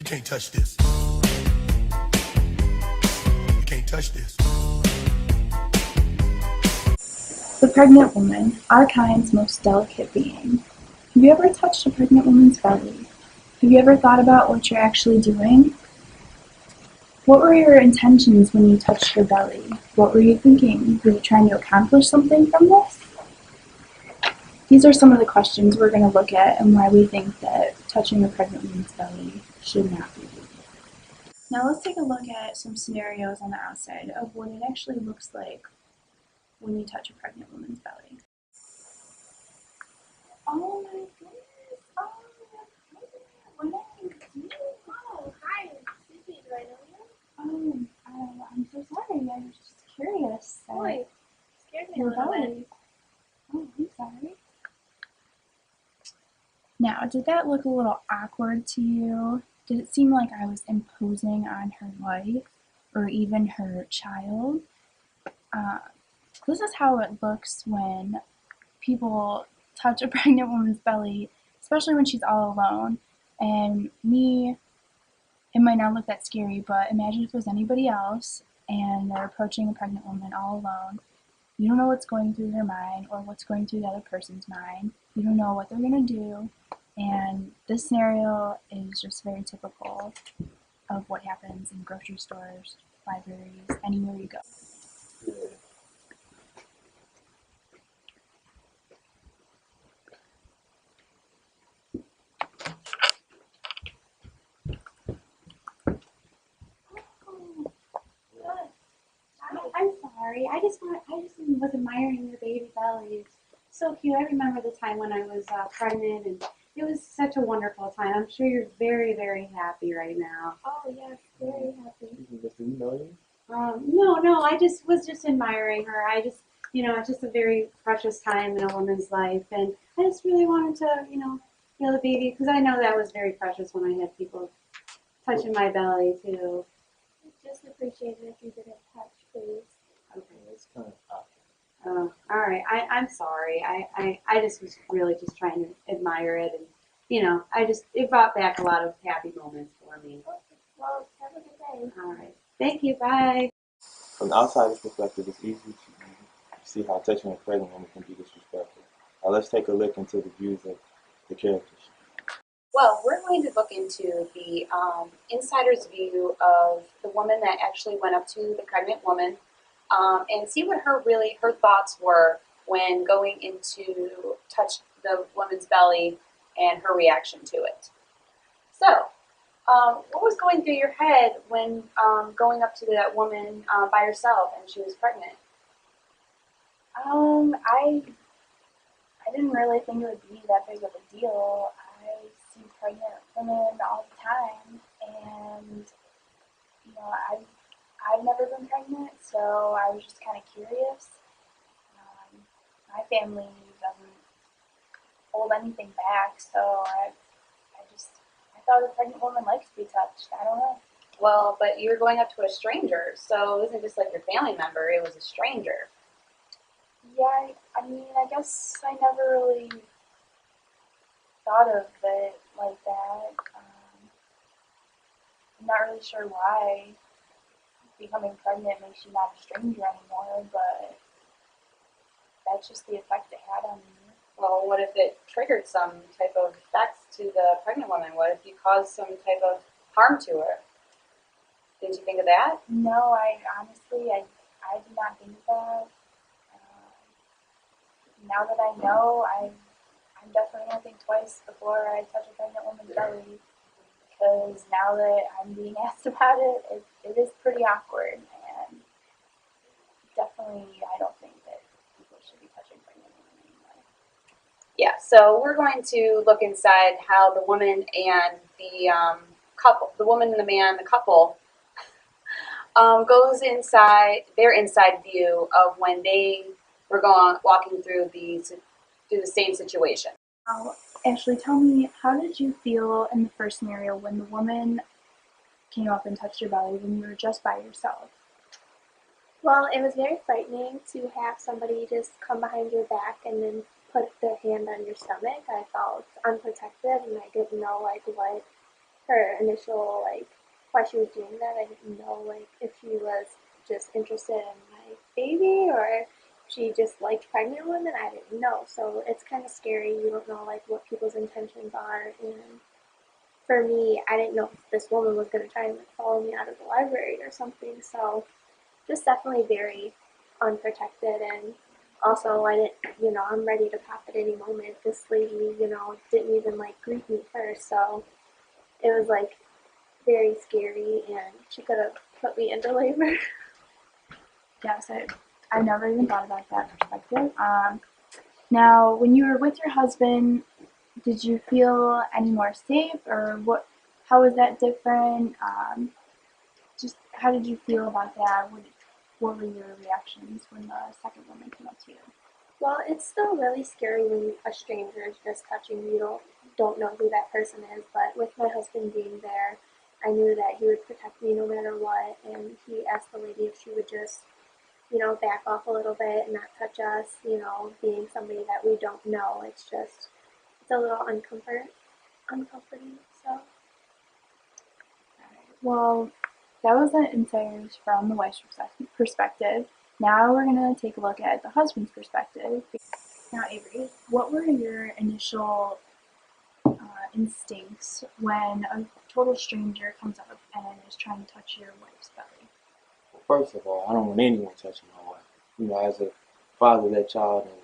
You can't touch this. You can't touch this. The pregnant woman, our kind's most delicate being. Have you ever touched a pregnant woman's belly? Have you ever thought about what you're actually doing? What were your intentions when you touched her belly? What were you thinking? Were you trying to accomplish something from this? These are some of the questions we're going to look at and why we think that touching a pregnant woman's belly should not be legal. Now let's take a look at some scenarios on the outside of what it actually looks like when you touch a pregnant woman's belly. Oh my goodness! Oh, what are you? Oh, hi. Excuse me, do I know you? I'm so sorry. I was just curious. Boy, scared me a Your little bit. belly. Oh, I'm sorry. Now, did that look a little awkward to you? Did it seem like I was imposing on her life or even her child? This is how it looks when people touch a pregnant woman's belly, especially when she's all alone. And it might not look that scary, but imagine if it was anybody else and they're approaching a pregnant woman all alone. You don't know what's going through their mind or what's going through the other person's mind. You don't know what they're going to do. And this scenario is just very typical of what happens in grocery stores, libraries, anywhere you go. I'm sorry. I just was admiring your baby belly. It's so cute. I remember the time when I was pregnant, and it was such a wonderful time. I'm sure you're very, very happy right now. Oh, yes, very happy. Do you know you? No. I just was admiring her. It's just a very precious time in a woman's life, and I just really wanted to, feel the baby because I know that was very precious when I had people touching my belly too. Just appreciate it if you didn't touch, please. Okay. It's kind of awkward. Oh, all right. I'm sorry. I just was really just trying to admire it, and it brought back a lot of happy moments for me. Okay, well, have a good day. All right. Thank you. Bye. From the outsider's perspective, it's easy to see how touching a pregnant woman can be disrespectful. Now let's take a look into the views of the characters. Well, we're going to look into the insider's view of the woman that actually went up to the pregnant woman and see what her thoughts were when going into touch the woman's belly and her reaction to it. So, what was going through your head when going up to that woman by herself and she was pregnant? I didn't really think it would be that big of a deal. I see pregnant women all the time, and I've never been pregnant, so I was just kind of curious. My family doesn't hold anything back, so I thought a pregnant woman likes to be touched. I don't know. Well, but you were going up to a stranger, so it wasn't just like your family member, it was a stranger. Yeah, I guess I never really thought of it like that. I'm not really sure why becoming pregnant makes you not a stranger anymore, but that's just the effect it had on me. Well, what if it triggered some type of effects to the pregnant woman? What if you caused some type of harm to her? Did you think of that? No, I honestly did not think of that. Now that I know, I'm definitely going to think twice before I touch a pregnant woman's belly, because now that I'm being asked about it, it is pretty awkward, and definitely I don't think that people should be touching pregnant women anymore. Yeah, so we're going to look inside how the woman and the couple, the woman and the man, the couple, goes inside their inside view of when they were walking through the same situation. Ashley, tell me, how did you feel in the first scenario when the woman came up and touched your belly when you were just by yourself? Well, it was very frightening to have somebody just come behind your back and then put their hand on your stomach. I felt unprotected, and I didn't know what her initial, like, why she was doing that. I didn't know, like, if she was just interested in my baby or if she just liked pregnant women. I didn't know. So it's kind of scary. You don't know, like, what people's intentions are. And for me, I didn't know if this woman was going to try and, like, follow me out of the library or something. So just definitely very unprotected. And also, I didn't, I'm ready to pop at any moment. This lady, didn't even, like, greet me first. So it was, like, very scary, and she could have put me into labor. Yes, I never even thought about that perspective. Now, when you were with your husband, did you feel any more safe, or what? How was that different? Just how did you feel about that? What were your reactions when the second woman came up to you? Well, it's still really scary when a stranger is just touching you. You don't know who that person is, but with my husband being there, I knew that he would protect me no matter what, and he asked the lady if she would just, back off a little bit and not touch us, being somebody that we don't know. It's a little uncomforting, so. Well, that was the insiders from the wife's perspective. Now we're going to take a look at the husband's perspective. Now, Avery, what were your initial instincts when a total stranger comes up and is trying to touch your wife's belly? Well, first of all, I don't want anyone touching my wife. As a father of that child and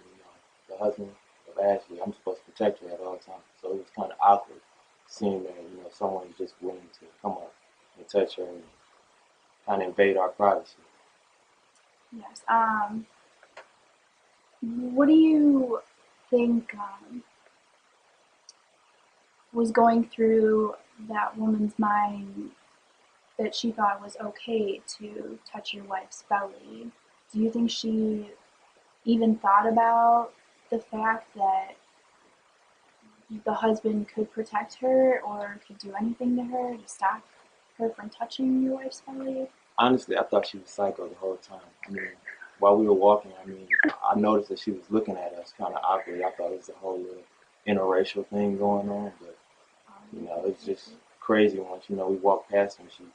the husband of Ashley, I'm supposed to protect her at all times. So it was kind of awkward seeing that someone is just willing to come up and touch her and kind of invade our privacy. Yes. What do you think was going through that woman's mind that she thought was okay to touch your wife's belly? Do you think she even thought about the fact that the husband could protect her or could do anything to her to stop her from touching your wife's belly? Honestly, I thought she was psycho the whole time. While we were walking, I noticed that she was looking at us kind of awkwardly. I thought it was a whole little interracial thing going on, but it's just crazy once we walked past and she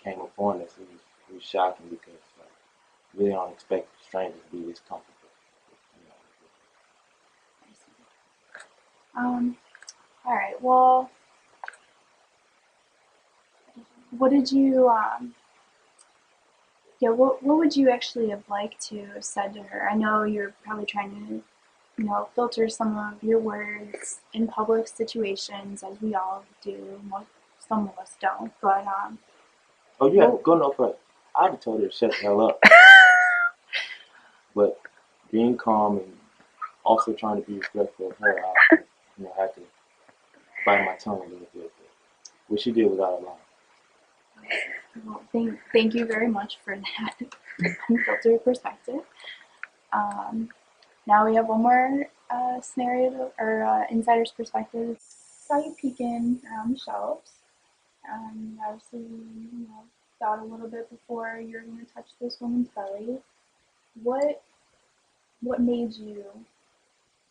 came upon us. It was shocking because you really don't expect strangers to be this comfortable. All right. Well, what did you what would you actually have liked to have said to her? I know you're probably trying to, filter some of your words in public situations, as we all do. Some of us don't, but Oh, you have to go no further. I'd have told her to shut the hell up. But being calm and also trying to be respectful of her, I had to bite my tongue a little bit. Which she did without a lie. well, thank you very much for that unfiltered perspective. Now we have one more scenario or insider's perspective. Saw you peeking around the shelves. Obviously, thought a little bit before you're going to touch this woman's belly. What made you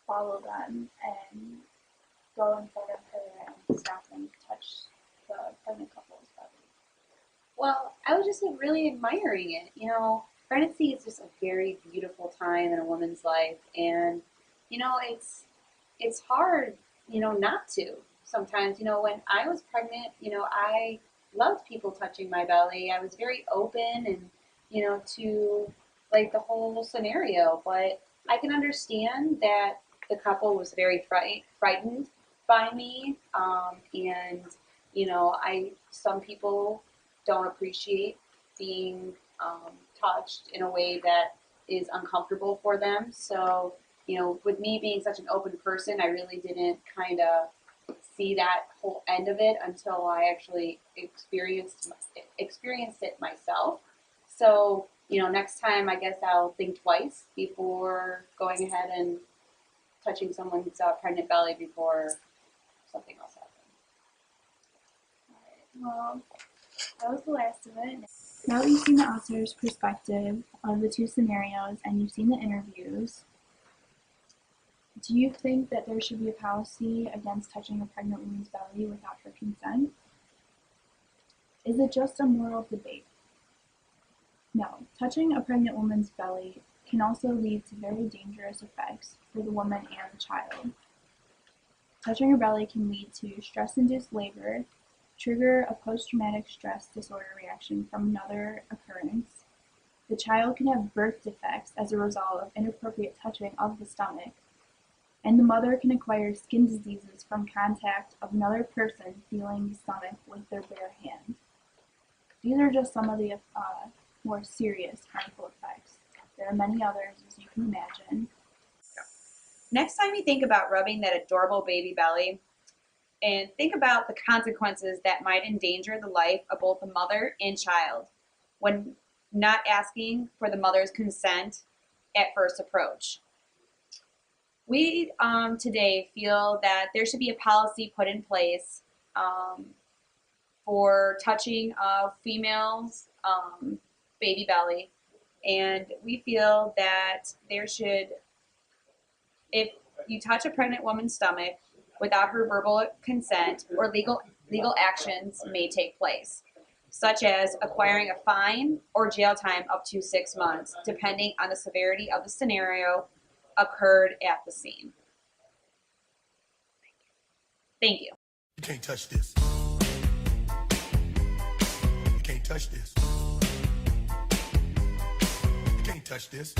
follow them and go in front of her and stop them to touch the pregnant couple's belly? Well, I was just really admiring it. Pregnancy is just a very beautiful time in a woman's life, and it's hard, not to. Sometimes, when I was pregnant, I loved people touching my belly. I was very open and, to like the whole scenario. But I can understand that the couple was very frightened by me, and some people don't appreciate being touched in a way that is uncomfortable for them. So, with me being such an open person, I really didn't kind of see that whole end of it until I actually experienced it myself. So, next time I guess I'll think twice before going ahead and touching someone's pregnant belly before something else happens. Well, that was the last of it. Now that you've seen the outsider's perspective of the two scenarios and you've seen the interviews, do you think that there should be a policy against touching a pregnant woman's belly without her consent? Is it just a moral debate? No. Touching a pregnant woman's belly can also lead to very dangerous effects for the woman and the child. Touching her belly can lead to stress-induced labor, trigger a post-traumatic stress disorder reaction from another occurrence. The child can have birth defects as a result of inappropriate touching of the stomach, and the mother can acquire skin diseases from contact of another person feeling the stomach with their bare hand. These are just some of the more serious harmful effects. There are many others, as you can imagine. Next time you think about rubbing that adorable baby belly, and think about the consequences that might endanger the life of both the mother and child when not asking for the mother's consent at first approach. We today feel that there should be a policy put in place for touching of females' baby belly, and we feel that there should, if you touch a pregnant woman's stomach without her verbal consent, or legal actions may take place, such as acquiring a fine or jail time up to 6 months, depending on the severity of the scenario occurred at the scene. Thank you. You can't touch this. You can't touch this. You can't touch this.